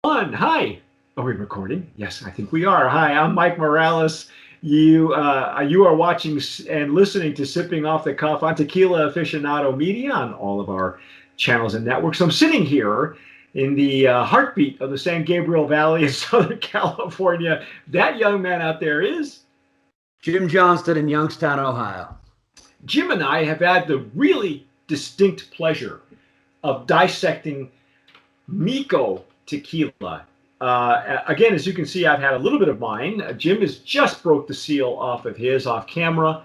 Hi. Are we recording? Yes, I think we are. Hi, I'm Mike Morales. You are watching and listening to Sipping Off the Cuff on Tequila Aficionado Media on all of our channels and networks. I'm sitting here in the heartbeat of the San Gabriel Valley in Southern California. That young man out there is Jim Johnston in Youngstown, Ohio. Jim, and I have had the really distinct pleasure of dissecting Mico tequila. Again, as you can see, I've had a little bit of mine. Jim has just broke the seal off of his off camera.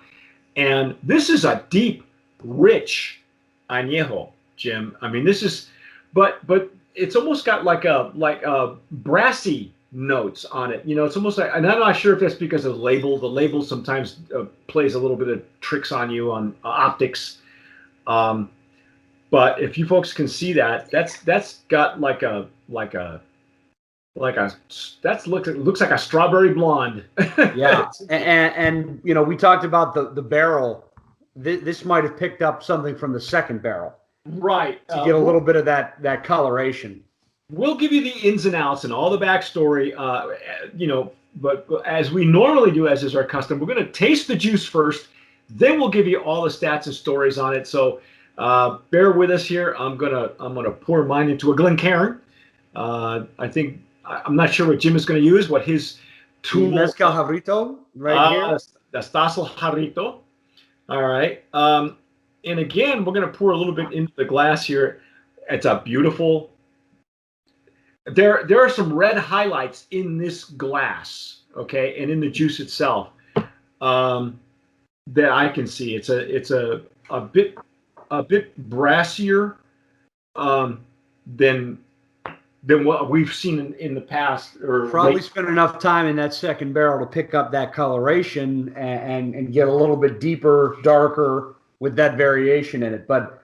And this is a deep, rich Anejo, Jim. I mean, this is, but it's almost got like a brassy notes on it. It's almost like, and I'm not sure if that's because of the label. The label sometimes plays a little bit of tricks on you on optics. Um, but if you folks can see that, that's got like a that's looks like a strawberry blonde. Yeah, and we talked about the barrel. This might have picked up something from the second barrel, Right. To get a little bit of that coloration. We'll give you the ins and outs and all the backstory. But as we normally do, as is our custom, we're going to taste the juice first. Then we'll give you all the stats and stories on it. So bear with us here. I'm gonna pour mine into a Glencairn. I'm not sure what Jim is going to use. What his tool? Mezcal Jarrito right here. That's Tassel Jarrito. All right. And again, we're going to pour a little bit into the glass here. It's a beautiful. There are some red highlights in this glass, okay, and in the juice itself that I can see. It's a bit brassier than what we've seen in the past. Or probably spent enough time in that second barrel to pick up that coloration and get a little bit deeper, darker with that variation in it. But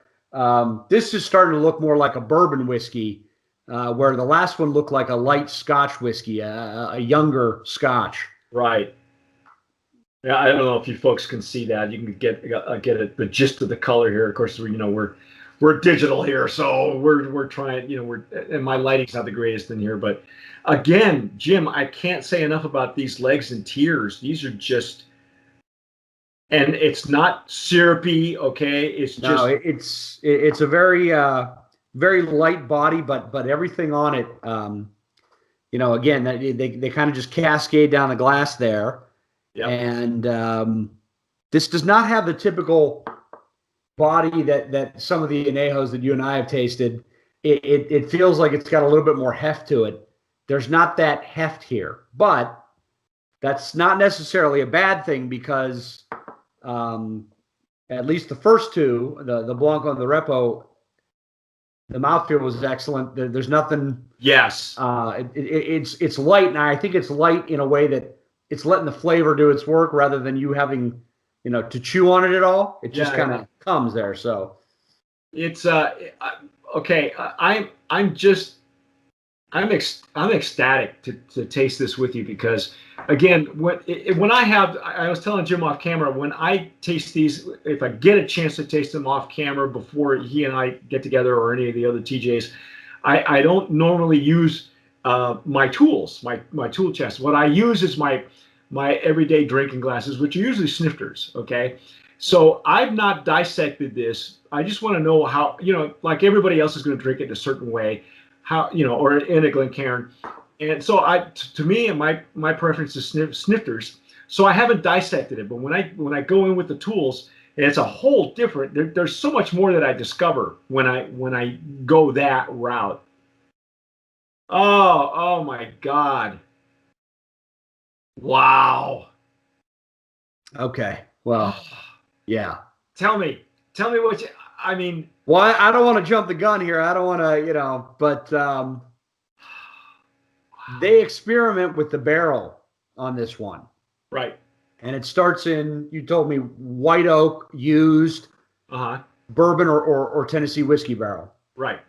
this is starting to look more like a bourbon whiskey, where the last one looked like a light Scotch whiskey, a younger Scotch. Right. Yeah, I don't know if you folks can see that. You can get the gist of the color here. Of course, we're digital here, so we're trying. And my lighting's not the greatest in here, but again, Jim, I can't say enough about these legs and tears. These are just, and it's not syrupy. Okay, it's just it's a very very light body, but everything on it, again, they kind of just cascade down the glass there. Yep. And this does not have the typical body that some of the Anejos that you and I have tasted. It feels like it's got a little bit more heft to it. There's not that heft here, but that's not necessarily a bad thing because at least the first two, the Blanco and the Repo, the mouthfeel was excellent. There's nothing. Yes. It's light, and I think it's light in a way that it's letting the flavor do its work rather than you having, to chew on it at all. It just kind of comes there. So it's okay. I'm ecstatic to taste this with you because again, when I was telling Jim off camera, when I taste these, if I get a chance to taste them off camera before he and I get together or any of the other TJs, I don't normally use my tools, my tool chest. What I use is my everyday drinking glasses, which are usually snifters. Okay, so I've not dissected this. I just want to know how, like everybody else is going to drink it in a certain way, how, or in a Glencairn. And so to me, my preference is snifters. So I haven't dissected it, but when I go in with the tools, it's a whole different. There's so much more that I discover when I go that route. Oh my God. Wow. Okay. Well, yeah. Tell me what you, I mean. Well, I don't want to jump the gun here. I don't want to, but they experiment with the barrel on this one. Right. And it starts in, you told me, white oak used bourbon or Tennessee whiskey barrel. Right.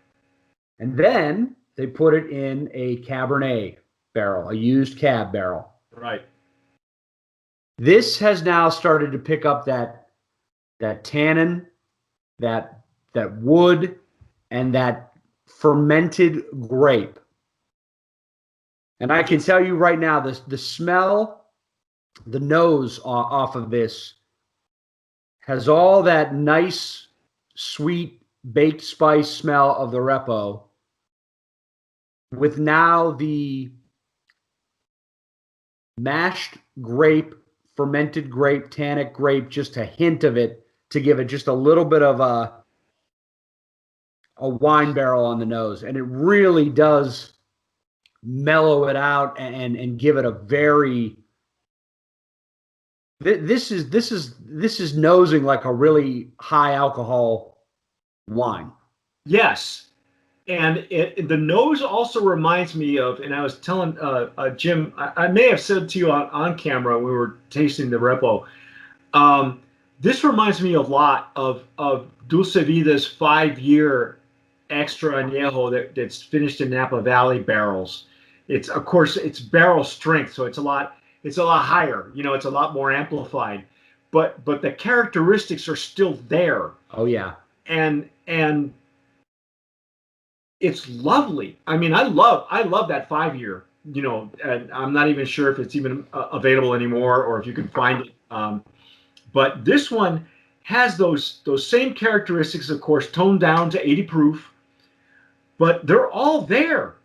And then they put it in a Cabernet barrel, a used cab barrel. Right. This has now started to pick up that tannin, that wood, and that fermented grape And I can tell you right now, the smell, the nose off of this has all that nice, sweet baked spice smell of the Repo, with now the mashed grape, fermented grape, tannic grape, just a hint of it to give it just a little bit of a wine barrel on the nose. And it really does mellow it out and give it a very, this is nosing like a really high alcohol wine. Yes. And the nose also reminds me of, and I was telling Jim, I may have said to you on camera, we were tasting the Repo. This reminds me a lot of Dulce Vida's 5-year extra añejo that's finished in Napa Valley barrels. It's, of course, it's barrel strength, so it's a lot higher. You know, it's a lot more amplified, but the characteristics are still there. Oh yeah, and it's lovely. I mean, I love that 5-year. You know, and I'm not even sure if it's even available anymore or if you can find it. But this one has those same characteristics, of course, toned down to 80 proof, but they're all there.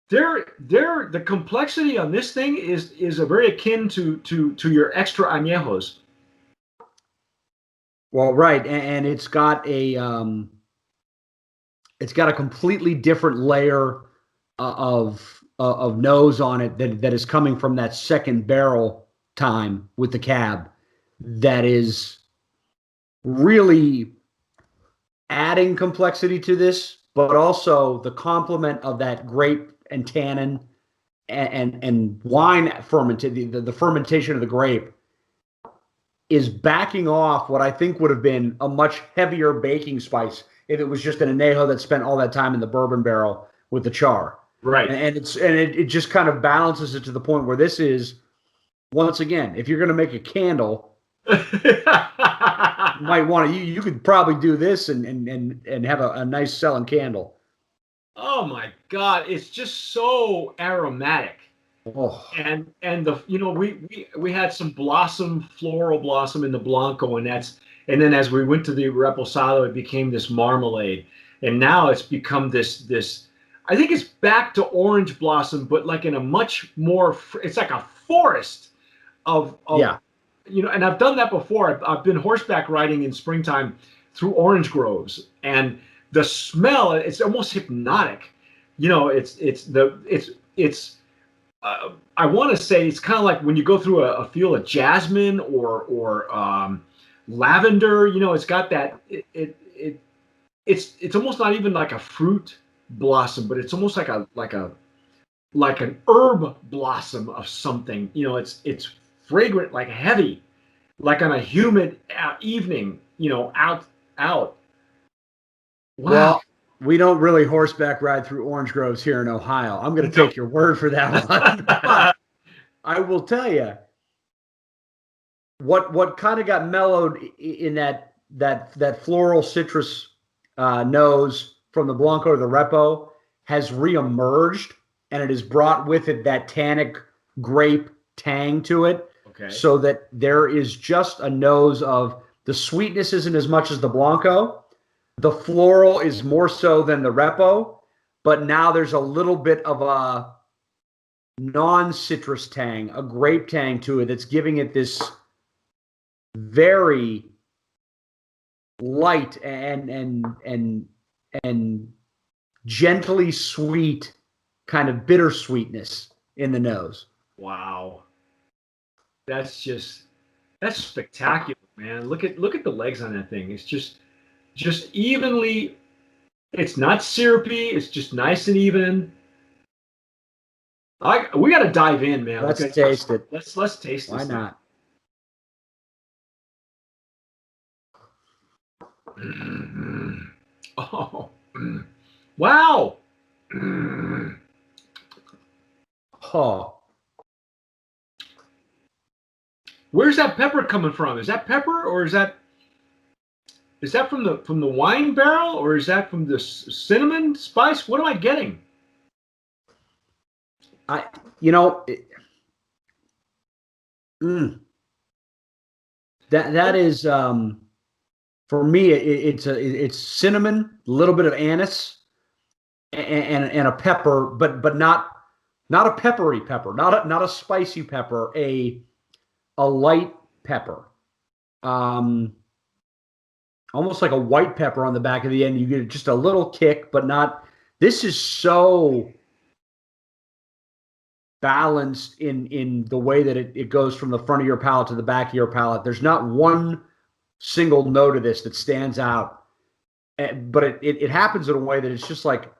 The complexity on this thing is a very akin to your extra añejos. Well, right, and it's got a completely different layer of nose on it that is coming from that second barrel time with the cab that is really adding complexity to this, but also the complement of that grape and tannin and wine the fermentation of the grape is backing off what I think would have been a much heavier baking spice if it was just an añejo that spent all that time in the bourbon barrel with the char. Right. And it just kind of balances it to the point where this is, once again, if you're going to make a candle, you might want to, you could probably do this and have a nice selling candle. Oh my God, it's just so aromatic. Oh. And the, you know, we had some floral blossom in the Blanco, and then as we went to the Reposado, it became this marmalade, and now it's become this. I think it's back to orange blossom, but like in a much more. It's like a forest of Yeah. You know, and I've done that before. I've been horseback riding in springtime through orange groves, and the smell, it's almost hypnotic. You know, it's I want to say it's kind of like when you go through a field of jasmine or lavender. You know, it's got that. It's almost not even like a fruit blossom, but it's almost like an herb blossom of something. You know, it's fragrant, like heavy, like on a humid evening. You know, out. Wow. Well, we don't really horseback ride through orange groves here in Ohio. I'm going to take your word for that one. I will tell you what kind of got mellowed in that floral citrus nose from the Blanco to the Repo has reemerged, and it has brought with it that tannic grape tang to it. Okay. So that there is just a nose of the sweetness isn't as much as the Blanco. The floral is more so than the Repo, but now there's a little bit of a non-citrus tang, a grape tang to it that's giving it this very light and gently sweet kind of bittersweetness in the nose. Wow. That's spectacular, man. Look at the legs on that thing. It's just evenly. It's not syrupy. It's just nice and even. We got to dive in, man. Let's taste it. Let's taste this. Why not? Oh, wow. Oh. Where's that pepper coming from? Is that pepper, or is that from the wine barrel, or is that from the cinnamon spice? What am I getting? I, you know, it, that is for me. It's cinnamon, a little bit of anise, and a pepper, but not a peppery pepper, not a spicy pepper, a light pepper, um, almost like a white pepper on the back of the end. You get just a little kick, but not. This is so balanced in the way that it goes from the front of your palate to the back of your palate. There's not one single note of this that stands out, but it happens in a way that it's just like,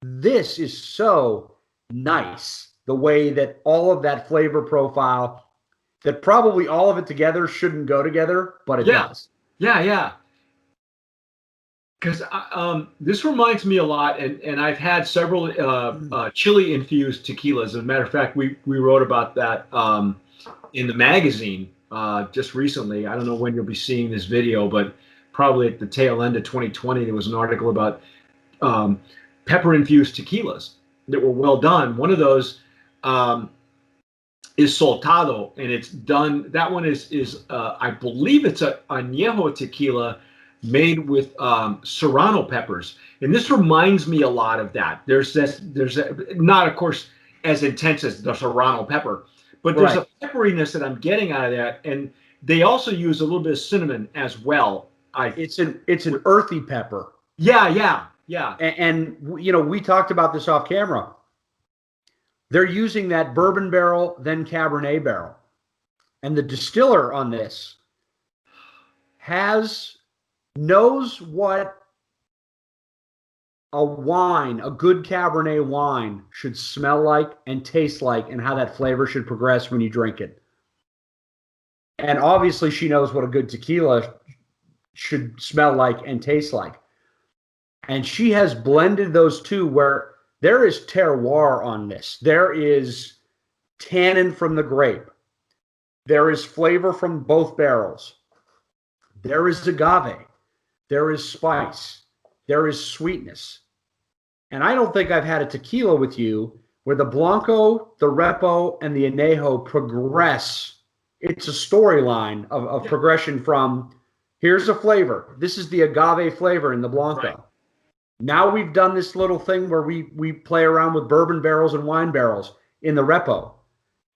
this is so nice. The way that all of that flavor profile, that probably all of it together shouldn't go together, but it does. Yeah. Because this reminds me a lot, and I've had several chili infused tequilas. As a matter of fact, we wrote about that in the magazine just recently. I don't know when you'll be seeing this video, but probably at the tail end of 2020, there was an article about pepper infused tequilas that were well done. One of those is Soltado, and it's done. That one is I believe it's a Anejo tequila made with serrano peppers, and this reminds me a lot of that. There's not, of course, as intense as the serrano pepper, but there's a pepperiness that I'm getting out of that, and they also use a little bit of cinnamon as well. It's an earthy pepper. Yeah. And you know, we talked about this off camera. They're using that bourbon barrel, then Cabernet barrel, and the distiller on this knows what a wine, a good Cabernet wine, should smell like and taste like, and how that flavor should progress when you drink it. And obviously, she knows what a good tequila should smell like and taste like. And she has blended those two where there is terroir on this. There is tannin from the grape. There is flavor from both barrels. There is agave. There is spice. There is sweetness. And I don't think I've had a tequila with you where the Blanco, the Repo, and the Anejo progress. It's a storyline of progression from, here's a flavor. This is the agave flavor in the Blanco. Right. Now we've done this little thing where we play around with bourbon barrels and wine barrels in the Repo.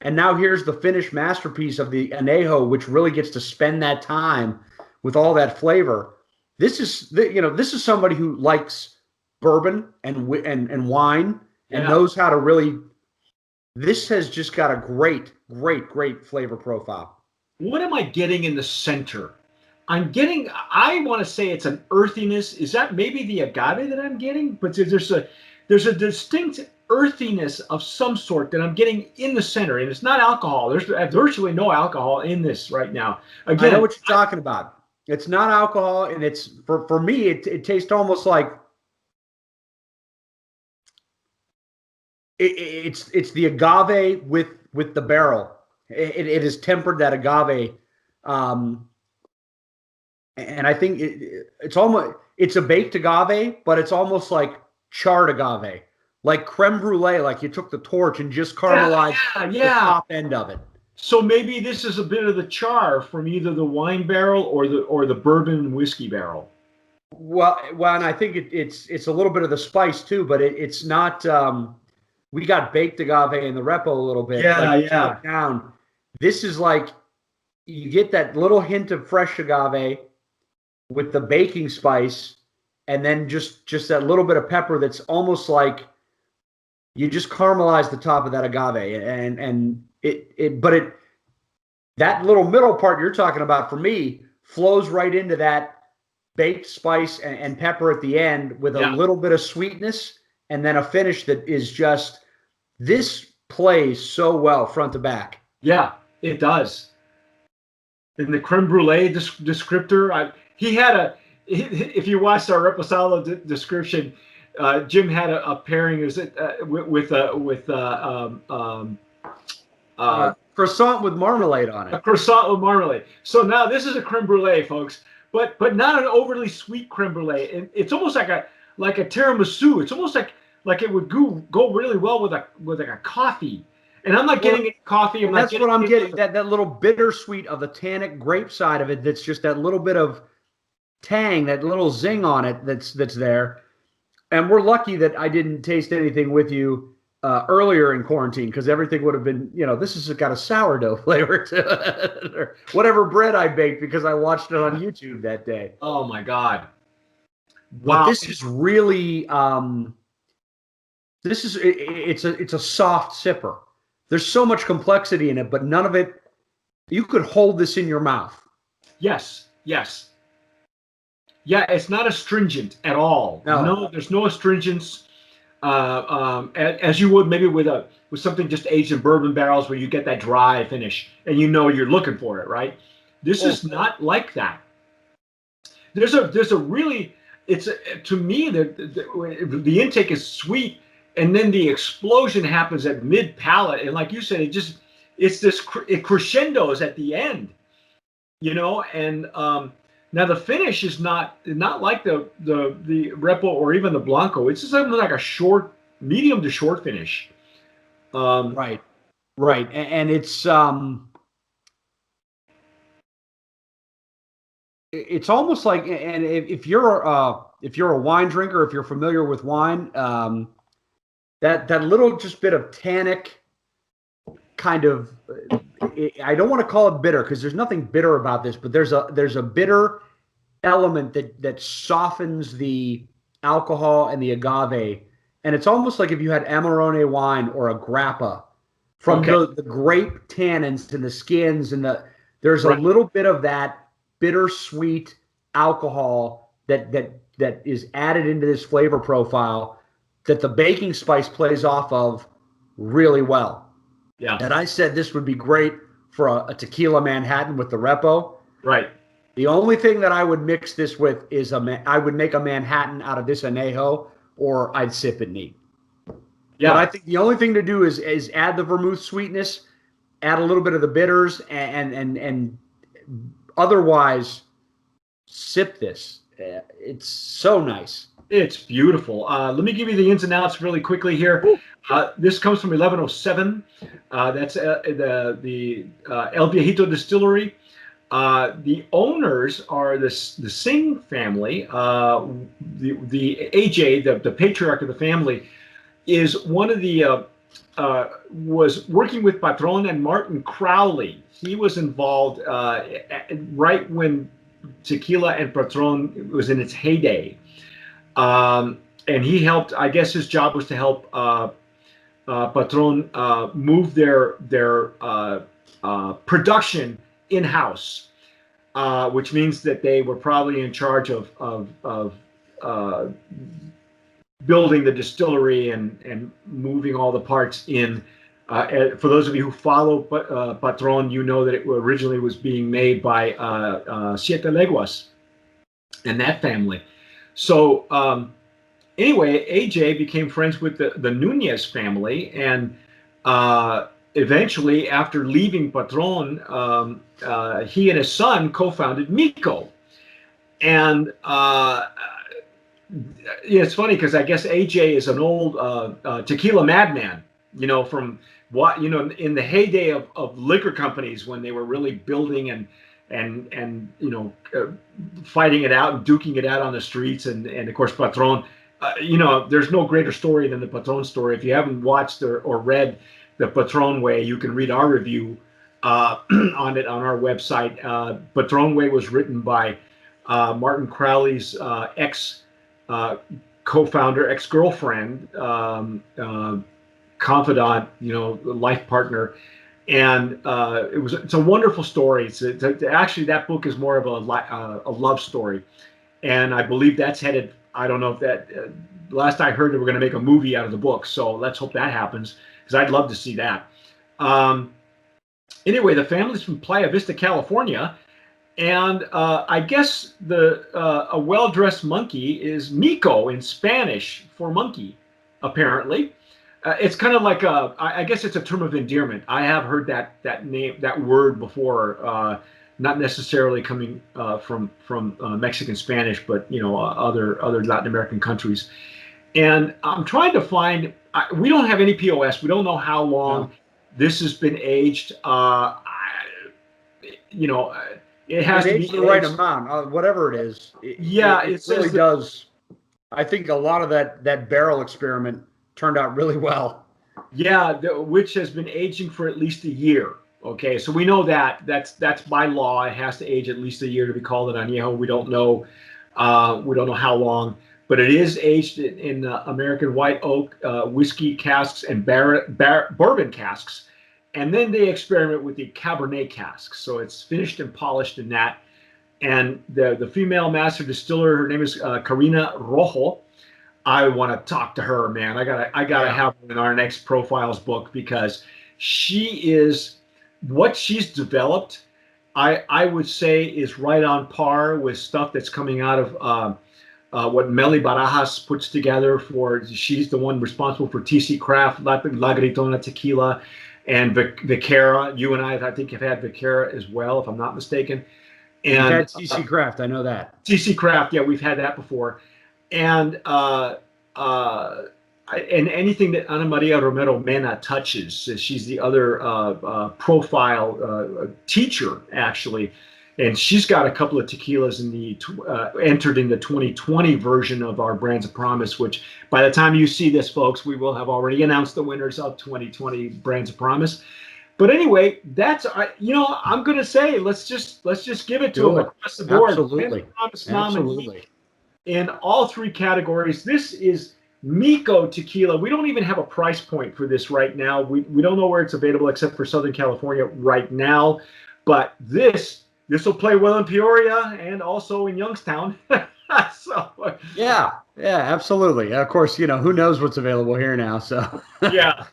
And now here's the finished masterpiece of the Anejo, which really gets to spend that time with all that flavor. This is somebody who likes bourbon and wine and knows how to really. This has just got a great flavor profile. What am I getting in the center? I want to say it's an earthiness. Is that maybe the agave that I'm getting? But there's a distinct earthiness of some sort that I'm getting in the center, and it's not alcohol. There's virtually no alcohol in this right now. Again, I know what you're talking about. It's not alcohol, and it's for me. It tastes almost like it's the agave with the barrel. It has tempered that agave, and I think it's a baked agave, but it's almost like charred agave, like creme brulee. Like you took the torch and just caramelized the top end of it. So maybe this is a bit of the char from either the wine barrel or the bourbon and whiskey barrel. Well, and I think it's a little bit of the spice too, but it's not. We got baked agave in the Repo a little bit. Down. This is like you get that little hint of fresh agave with the baking spice, and then just that little bit of pepper that's almost like you just caramelize the top of that agave, and that little middle part you're talking about for me flows right into that baked spice and pepper at the end with a little bit of sweetness, and then a finish that is just, this plays so well front to back. Yeah, it does. And the creme brulee descriptor, if you watched our Reposado description, Jim had a pairing with croissant with marmalade on it. A croissant with marmalade. So now this is a creme brulee, folks, but not an overly sweet creme brulee. It's almost like a tiramisu. It's almost like it would go really well with like a coffee. And I'm not getting any coffee. I'm not that's getting what I'm getting. That little bittersweet of the tannic grape side of it. That's just that little bit of tang, that little zing on it. That's there. And we're lucky that I didn't taste anything with you earlier in quarantine, because everything would have been, this has got a sourdough flavor to it, or whatever bread I baked because I watched it on YouTube that day. Oh my God. But Wow. this is really, it's a soft sipper. There's so much complexity in it, but none of it, you could hold this in your mouth. Yes. Yes. Yeah, it's not astringent at all. No, there's no astringence, as you would maybe with something just aged in bourbon barrels where you get that dry finish and you're looking for it, right? This is not like that. There's a really, to me the intake is sweet, and then the explosion happens at mid palate, and like you said, it crescendos at the end, and now the finish is not like the Repo or even the Blanco. It's just something like a short, medium to short finish. Right, and it's almost like, and if you're a wine drinker, if you're familiar with wine, that little just bit of tannic kind of, I don't want to call it bitter because there's nothing bitter about this, but there's a bitter element that softens the alcohol and the agave, and it's almost like if you had Amarone wine or a grappa from the grape tannins and the skins, and there's a little bit of that bittersweet alcohol that is added into this flavor profile that the baking spice plays off of really well. Yeah. And I said this would be great for a tequila Manhattan with the Repo. Right. The only thing that I would mix this with is I would make a Manhattan out of this Anejo, or I'd sip it neat. Yeah. But I think the only thing to do is add the vermouth sweetness, add a little bit of the bitters, and otherwise sip this. It's so nice. It's beautiful. Let me give you the ins and outs really quickly here. This comes from 1107. That's the El Viejito Distillery. The owners are the Singh family. The AJ, the patriarch of the family, is one of the was working with Patron and Martin Crowley. He was involved right when Tequila and Patron was in its heyday. And he helped, I guess his job was to help Patron move their production in-house, which means that they were probably in charge of building the distillery and moving all the parts in. For those of you who follow Patron, you know that it originally was being made by Siete Leguas and that family. So anyway, AJ became friends with the Nunez family, and eventually, after leaving Patron, he and his son co-founded Mico. And it's funny because I guess AJ is an old tequila madman, from what in the heyday of liquor companies, when they were really building and fighting it out and duking it out on the streets, and of course Patron. There's no greater story than the Patron story. If you haven't watched or read the Patron Way, you can read our review on it on our website. Patron Way was written by Martin Crowley's ex co-founder, ex-girlfriend, confidant, life partner. And it's a wonderful story. Actually, that book is more of a love story. And I believe that's headed, I don't know if that, last I heard, they were going to make a movie out of the book. So let's hope that happens, because I'd love to see that. Anyway, the family's from Playa Vista, California. And I guess a well-dressed monkey is Mico in Spanish for monkey, apparently. It's kind of like I guess it's a term of endearment. I have heard that name, that word before, not necessarily coming from Mexican Spanish, but other Latin American countries. And I'm trying to find. We don't have any POS. We don't know how long this has been aged. You know, it has to be the right amount, whatever it is. It really does. I think a lot of that barrel experiment turned out really well. Yeah, which has been aging for at least a year. Okay, so we know that's by law. It has to age at least a year to be called an añejo. We don't know how long, but it is aged in American white oak whiskey casks and bourbon casks, and then they experiment with the Cabernet casks. So it's finished and polished in that. And the female master distiller, her name is Karina Rojo. I want to talk to her, man. I gotta have her in our next profiles book because she is what she's developed. I would say is right on par with stuff that's coming out of what Meli Barajas puts together. She's the one responsible for TC Craft, La Gritona Tequila, and Vicara. You and I think, have had Vicara as well, if I'm not mistaken. And we've had TC Craft, I know that. TC Craft, yeah, we've had that before. And anything that Ana Maria Romero Mena touches, she's the other profile teacher, actually. And she's got a couple of tequilas in the entered in the 2020 version of our Brands of Promise, which by the time you see this, folks, we will have already announced the winners of 2020 Brands of Promise. But anyway, that's I'm going to say let's just give it to them across the board. Absolutely. Absolutely. In all three categories. This is Mico Tequila. We don't even have a price point for this right now. We don't know where it's available except for Southern California right now. But this will play well in Peoria and also in Youngstown. Yeah, absolutely. Of course, who knows what's available here now. So yeah.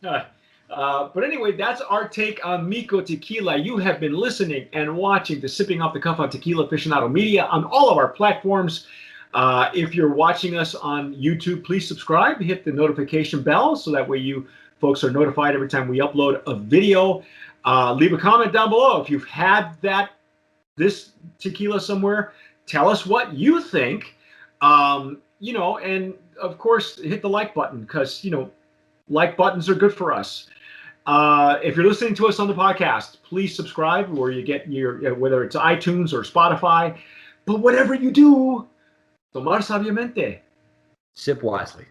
But anyway, that's our take on Mico Tequila. You have been listening and watching the Sipping Off the Cuff on Tequila Aficionado Media on all of our platforms. If you're watching us on YouTube, please subscribe, hit the notification bell so that way you folks are notified every time we upload a video. Leave a comment down below if you've had this tequila somewhere. Tell us what you think. And of course, hit the like button because like buttons are good for us. If you're listening to us on the podcast, please subscribe where you get your whether it's iTunes or Spotify. But whatever you do, tomar sabiamente. Sip wisely.